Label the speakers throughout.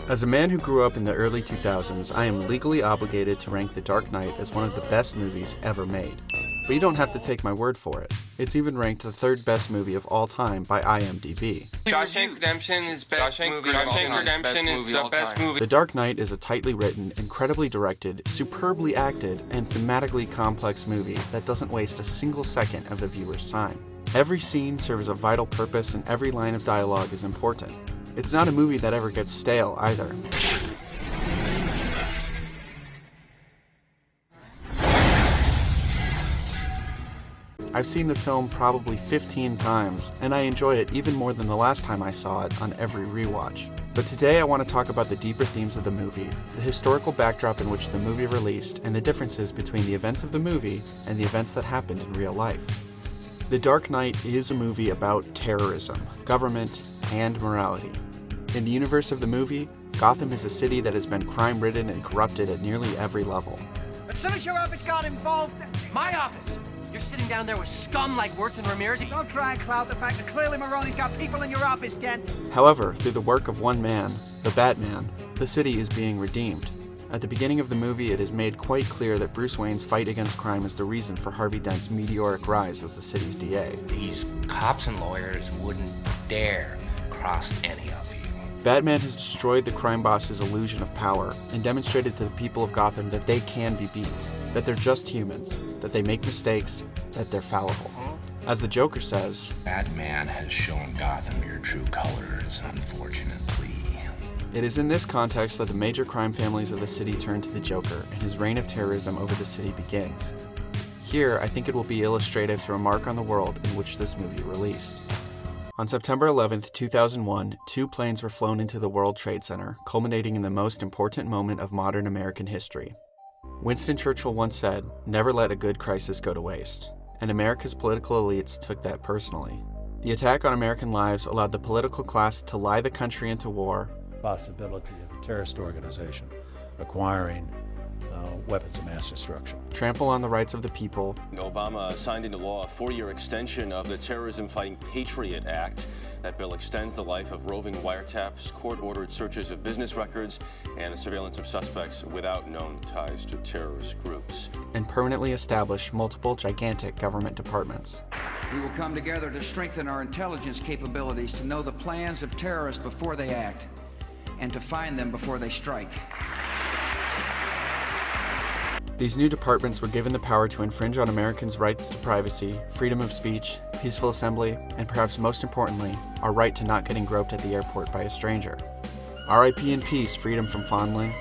Speaker 1: As a man who grew up in the early 2000s, I am legally obligated to rank The Dark Knight as one of the best movies ever made. But you don't have to take my word for it. It's even ranked the third best movie of all time by IMDb.
Speaker 2: Shawshank Redemption is best movie. Shawshank Redemption is the best movie.
Speaker 1: The Dark Knight is a tightly written, incredibly directed, superbly acted, and thematically complex movie that doesn't waste a single second of the viewer's time. Every scene serves a vital purpose and every line of dialogue is important. It's not a movie that ever gets stale either. I've seen the film probably 15 times, and I enjoy it even more than the last time I saw it on every rewatch. But today I want to talk about the deeper themes of the movie, the historical backdrop in which the movie released, and the differences between the events of the movie and the events that happened in real life. The Dark Knight is a movie about terrorism, government, and morality. In the universe of the movie, Gotham is a city that has been crime-ridden and corrupted at nearly every level.
Speaker 3: As soon as your office got involved...
Speaker 4: My office? You're sitting down there with scum like Wirtz and Ramirez?
Speaker 3: Don't try and cloud the fact that clearly Maroni's got people in your office, Dent.
Speaker 1: However, through the work of one man, the Batman, the city is being redeemed. At the beginning of the movie, it is made quite clear that Bruce Wayne's fight against crime is the reason for Harvey Dent's meteoric rise as the city's DA.
Speaker 2: These cops and lawyers wouldn't dare cross any of you.
Speaker 1: Batman has destroyed the crime boss's illusion of power and demonstrated to the people of Gotham that they can be beat, that they're just humans, that they make mistakes, that they're fallible. As the Joker says,
Speaker 5: Batman has shown Gotham your true colors, unfortunately.
Speaker 1: It is in this context that the major crime families of the city turn to the Joker and his reign of terrorism over the city begins. Here, I think it will be illustrative to a mark on the world in which this movie released. On September 11, 2001, 2 planes were flown into the World Trade Center, culminating in the most important moment of modern American history. Winston Churchill once said, "Never let a good crisis go to waste," and America's political elites took that personally. The attack on American lives allowed the political class to lie the country into war,
Speaker 6: possibility of a terrorist organization acquiring weapons of mass destruction,
Speaker 1: trample on the rights of the people.
Speaker 7: Obama signed into law a 4-year extension of the terrorism-fighting Patriot Act. That bill extends the life of roving wiretaps, court-ordered searches of business records, and the surveillance of suspects without known ties to terrorist groups.
Speaker 1: And permanently establish multiple gigantic government departments.
Speaker 8: We will come together to strengthen our intelligence capabilities to know the plans of terrorists before they act, and to find them before they strike.
Speaker 1: These new departments were given the power to infringe on Americans' rights to privacy, freedom of speech, peaceful assembly, and perhaps most importantly, our right to not getting groped at the airport by a stranger. R.I.P. in peace, freedom from fondling.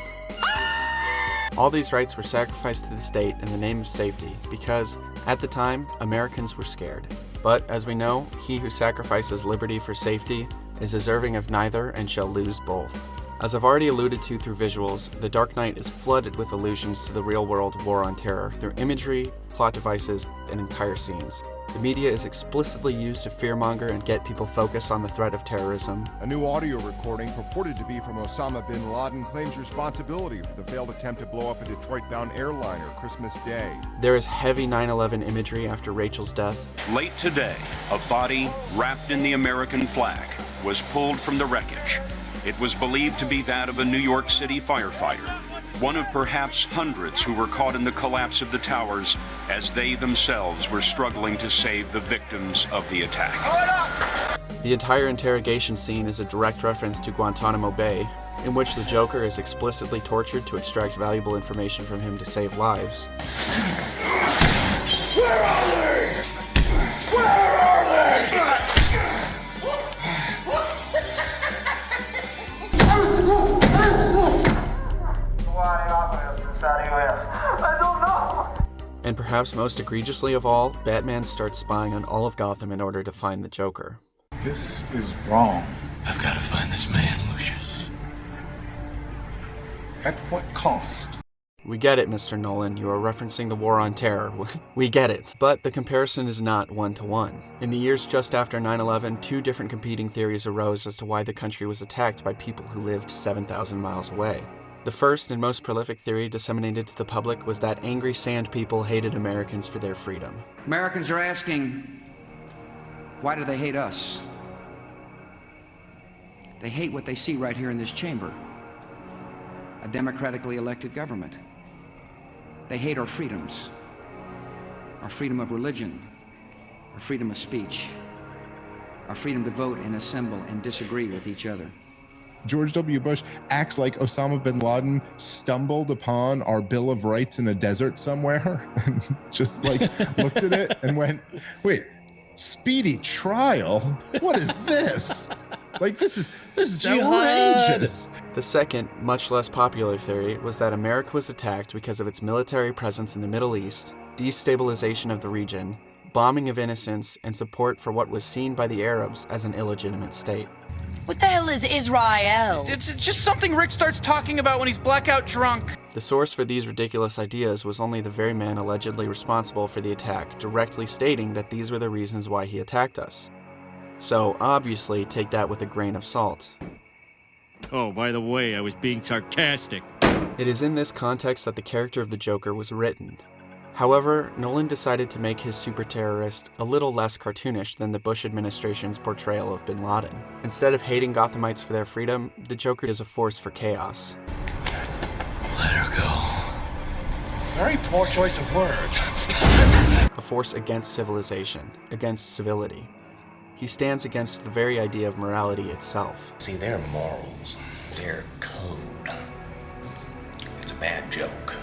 Speaker 1: All these rights were sacrificed to the state in the name of safety because, at the time, Americans were scared. But, as we know, he who sacrifices liberty for safety is deserving of neither and shall lose both. As I've already alluded to through visuals, The Dark Knight is flooded with allusions to the real-world war on terror through imagery, plot devices, and entire scenes. The media is explicitly used to fearmonger and get people focused on the threat of terrorism.
Speaker 9: A new audio recording purported to be from Osama bin Laden claims responsibility for the failed attempt to blow up a Detroit-bound airliner Christmas Day.
Speaker 1: There is heavy 9/11 imagery after Rachel's death.
Speaker 10: Late today, a body wrapped in the American flag was pulled from the wreckage. It was believed to be that of a New York City firefighter, one of perhaps hundreds who were caught in the collapse of the towers as they themselves were struggling to save the victims of the attack.
Speaker 1: The entire interrogation scene is a direct reference to Guantanamo Bay, in which the Joker is explicitly tortured to extract valuable information from him to save lives.
Speaker 11: Where are they? Where are they?
Speaker 3: I don't know.
Speaker 1: And perhaps most egregiously of all, Batman starts spying on all of Gotham in order to find the Joker.
Speaker 6: This is wrong.
Speaker 5: I've got to find this man, Lucius.
Speaker 6: At what cost?
Speaker 1: We get it, Mr. Nolan, you are referencing the war on terror. We get it. But the comparison is not one-to-one. In the years just after 9/11, 2 different competing theories arose as to why the country was attacked by people who lived 7,000 miles away. The first and most prolific theory disseminated to the public was that angry sand people hated Americans for their freedom.
Speaker 8: Americans are asking, why do they hate us? They hate what they see right here in this chamber. a democratically elected government. They hate our freedoms, our freedom of religion, our freedom of speech, our freedom to vote and assemble and disagree with each other.
Speaker 9: George W. Bush acts like Osama bin Laden stumbled upon our Bill of Rights in a desert somewhere and just like looked at it and went, wait, speedy trial? What is this? Like, this is outrageous.
Speaker 1: The second, much less popular theory was that America was attacked because of its military presence in the Middle East, destabilization of the region, bombing of innocents, and support for what was seen by the Arabs as an illegitimate state.
Speaker 12: What the hell is Israel?
Speaker 13: It's just something Rick starts talking about when he's blackout drunk.
Speaker 1: The source for these ridiculous ideas was only the very man allegedly responsible for the attack, directly stating that these were the reasons why he attacked us. So, obviously, take that with a grain of salt.
Speaker 14: Oh, by the way, I was being sarcastic.
Speaker 1: It is in this context that the character of the Joker was written. However, Nolan decided to make his super terrorist a little less cartoonish than the Bush administration's portrayal of bin Laden. Instead of hating Gothamites for their freedom, the Joker is a force for chaos.
Speaker 5: Let her go. Very poor choice of words.
Speaker 1: A force against civilization, against civility. He stands against the very idea of morality itself.
Speaker 5: See, their morals, their code. It's a bad joke.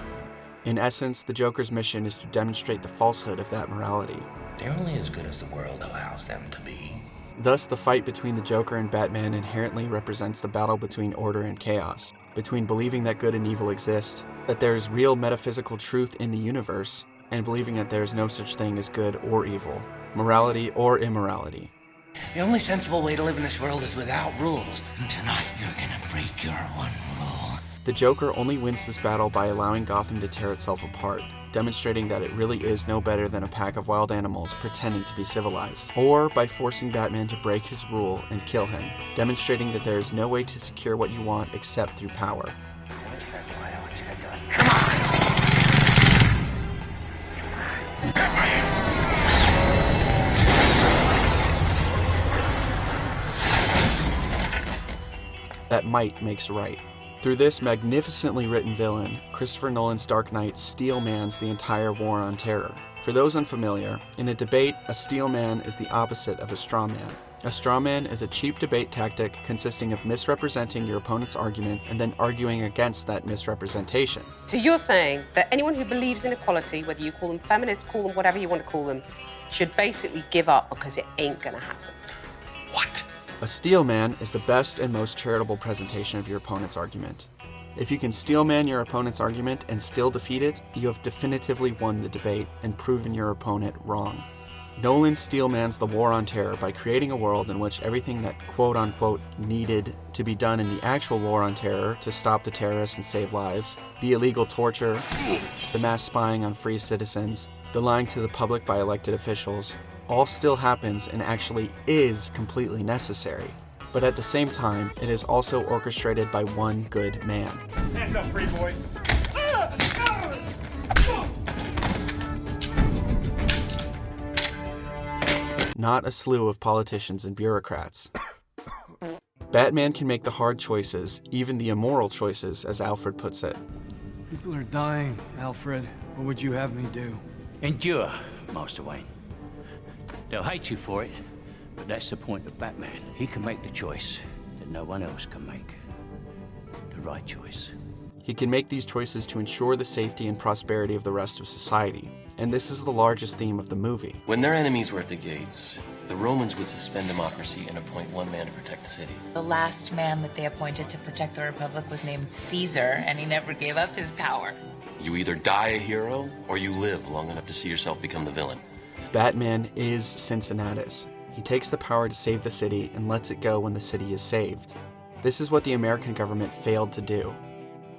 Speaker 1: In essence, the Joker's mission is to demonstrate the falsehood of that morality.
Speaker 5: They're only as good as the world allows them to be.
Speaker 1: Thus, the fight between the Joker and Batman inherently represents the battle between order and chaos, between believing that good and evil exist, that there is real metaphysical truth in the universe, and believing that there is no such thing as good or evil, morality or immorality.
Speaker 2: The only sensible way to live in this world is without rules. Tonight, you're gonna break your one rule.
Speaker 1: The Joker only wins this battle by allowing Gotham to tear itself apart, demonstrating that it really is no better than a pack of wild animals pretending to be civilized, or by forcing Batman to break his rule and kill him, demonstrating that there is no way to secure what you want except through power. That might makes right. Through this magnificently written villain, Christopher Nolan's Dark Knight steel-mans the entire war on terror. For those unfamiliar, in a debate, a steel man is the opposite of a straw man. A straw man is a cheap debate tactic consisting of misrepresenting your opponent's argument and then arguing against that misrepresentation.
Speaker 15: So you're saying that anyone who believes in equality, whether you call them feminists, call them whatever you want to call them, should basically give up because it ain't gonna happen.
Speaker 2: What?
Speaker 1: A steel man is the best and most charitable presentation of your opponent's argument. If you can steel man your opponent's argument and still defeat it, you have definitively won the debate and proven your opponent wrong. Nolan steelmans the war on terror by creating a world in which everything that quote-unquote needed to be done in the actual war on terror to stop the terrorists and save lives, the illegal torture, the mass spying on free citizens, the lying to the public by elected officials, all still happens and actually is completely necessary. But at the same time, it is also orchestrated by one good man.
Speaker 11: Hands up, free boy.
Speaker 1: Not a slew of politicians and bureaucrats. Batman can make the hard choices, even the immoral choices, as Alfred puts it.
Speaker 16: People are dying, Alfred. What would you have me do?
Speaker 14: Endure, Master Wayne. They'll hate you for it, but that's the point of Batman. He can make the choice that no one else can make. The right choice.
Speaker 1: He can make these choices to ensure the safety and prosperity of the rest of society, and this is the largest theme of the movie.
Speaker 17: When their enemies were at the gates, the Romans would suspend democracy and appoint one man to protect the city.
Speaker 18: The last man that they appointed to protect the Republic was named Caesar, and he never gave up his power.
Speaker 17: You either die a hero, or you live long enough to see yourself become the villain.
Speaker 1: Batman is Cincinnatus. He takes the power to save the city and lets it go when the city is saved. This is what the American government failed to do.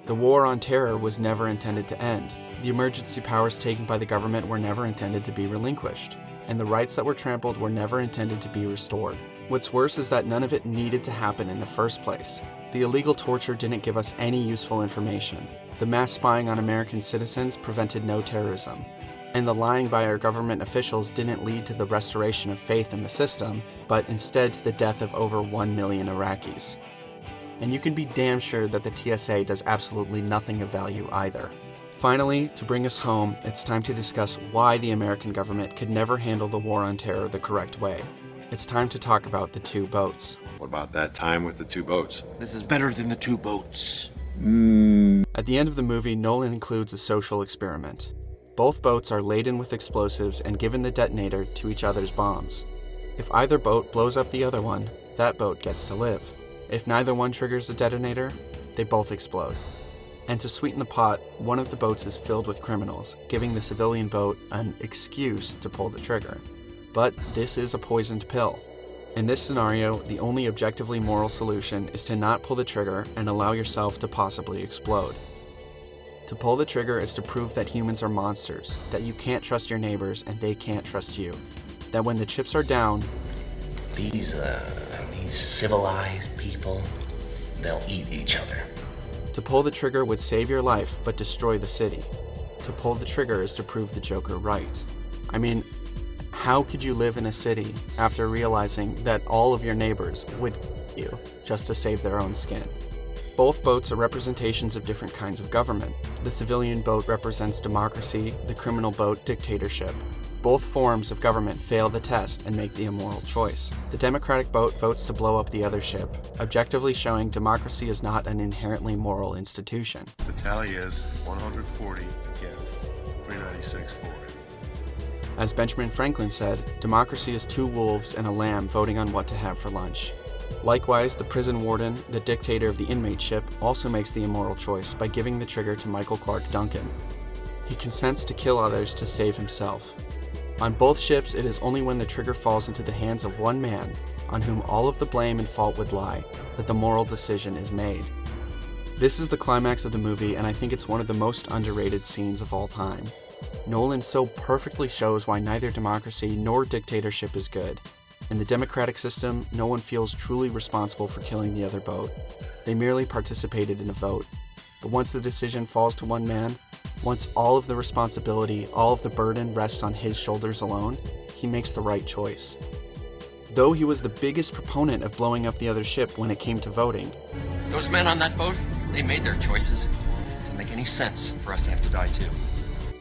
Speaker 1: The war on terror was never intended to end. The emergency powers taken by the government were never intended to be relinquished, and the rights that were trampled were never intended to be restored. What's worse is that none of it needed to happen in the first place. The illegal torture didn't give us any useful information. The mass spying on American citizens prevented no terrorism. And the lying by our government officials didn't lead to the restoration of faith in the system, but instead to the death of over 1 million Iraqis. and you can be damn sure that the TSA does absolutely nothing of value either. Finally, to bring us home, it's time to discuss why the American government could never handle the war on terror the correct way. It's time to talk about the two boats.
Speaker 19: What about that time with the two boats?
Speaker 2: This is better than the two boats.
Speaker 1: At the end of the movie, Nolan includes a social experiment. Both boats are laden with explosives and given the detonator to each other's bombs. If either boat blows up the other one, that boat gets to live. If neither one triggers the detonator, they both explode. And to sweeten the pot, one of the boats is filled with criminals, giving the civilian boat an excuse to pull the trigger. But this is a poisoned pill. In this scenario, the only objectively moral solution is to not pull the trigger and allow yourself to possibly explode. To pull the trigger is to prove that humans are monsters, that you can't trust your neighbors and they can't trust you. That when the chips are down,
Speaker 5: These civilized people, they'll eat each other.
Speaker 1: to pull the trigger would save your life but destroy the city. To pull the trigger is to prove the Joker right. I mean, how could you live in a city after realizing that all of your neighbors would kill you just to save their own skin? Both boats are representations of different kinds of government. The civilian boat represents democracy, the criminal boat dictatorship. Both forms of government fail the test and make the immoral choice. The Democratic boat votes to blow up the other ship, objectively showing democracy is not an inherently moral institution.
Speaker 19: The tally is 140 against 396 for.
Speaker 1: As Benjamin Franklin said, democracy is two wolves and a lamb voting on what to have for lunch. Likewise, the prison warden, the dictator of the inmate ship, also makes the immoral choice by giving the trigger to Michael Clark Duncan. He consents to kill others to save himself. On both ships, it is only when the trigger falls into the hands of one man, on whom all of the blame and fault would lie, that the moral decision is made. This is the climax of the movie, and I think it's one of the most underrated scenes of all time. Nolan so perfectly shows why neither democracy nor dictatorship is good. In the democratic system, no one feels truly responsible for killing the other boat. They merely participated in a vote. But once the decision falls to one man, once all of the responsibility, all of the burden rests on his shoulders alone, he makes the right choice. Though he was the biggest proponent of blowing up the other ship when it came to voting,
Speaker 2: Those men on that boat, they made their choices. It doesn't make any sense for us to have to die too.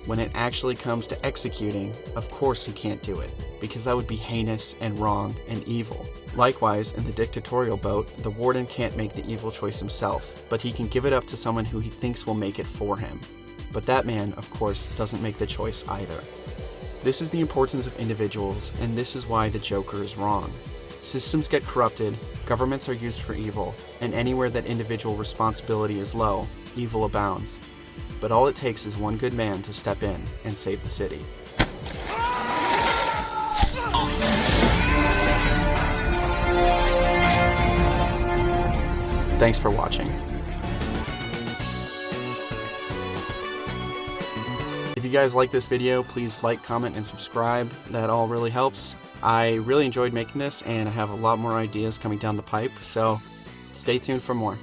Speaker 1: when it actually comes to executing, of course he can't do it, because that would be heinous and wrong and evil. Likewise, in the dictatorial boat, the warden can't make the evil choice himself, but he can give it up to someone who he thinks will make it for him. But that man, of course, doesn't make the choice either. This is the importance of individuals, and this is why the Joker is wrong. Systems get corrupted, governments are used for evil, and anywhere that individual responsibility is low, evil abounds. But all it takes is one good man to step in and save the city. Thanks for watching. If you guys like this video, please like, comment, and subscribe. That all really helps. I really enjoyed making this, and I have a lot more ideas coming down the pipe, so stay tuned for more.